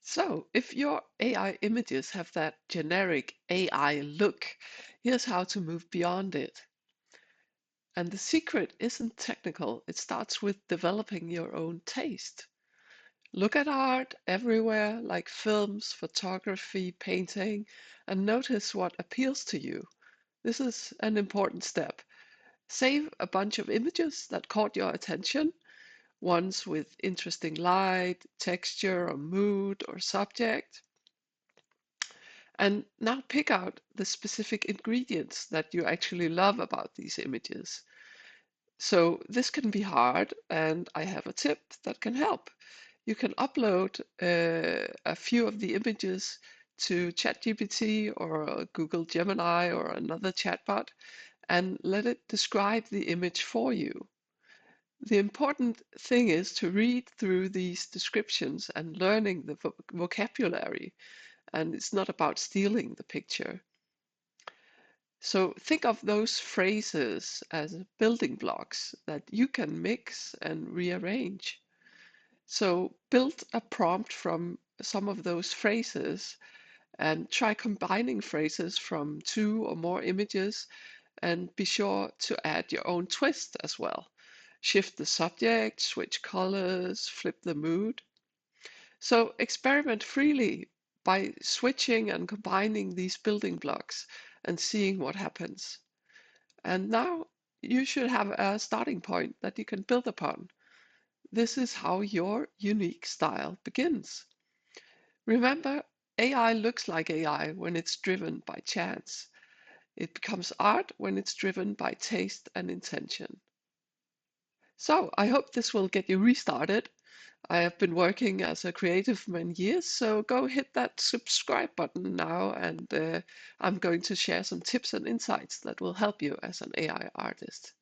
So, if your AI images have that generic AI look, here's how to move beyond it. And the secret isn't technical, it starts with developing your own taste. Look at art everywhere, like films, photography, painting, and notice what appeals to you. This is an important step. Save a bunch of images that caught your attention, ones with interesting light, texture, or mood, or subject. And now pick out the specific ingredients that you actually love about these images. So this can be hard, and I have a tip that can help. You can upload a few of the images to ChatGPT or Google Gemini or another chatbot and let it describe the image for you. The important thing is to read through these descriptions and learning the vocabulary, and it's not about stealing the picture. So think of those phrases as building blocks that you can mix and rearrange. So build a prompt from some of those phrases and try combining phrases from two or more images, and be sure to add your own twist as well. Shift the subject, switch colors, flip the mood. So experiment freely by switching and combining these building blocks and seeing what happens. And now you should have a starting point that you can build upon. This is how your unique style begins. Remember, AI looks like AI when it's driven by chance. It becomes art when it's driven by taste and intention. So I hope this will get you restarted. I have been working as a creative for many years, so go hit that subscribe button now, and I'm going to share some tips and insights that will help you as an AI artist.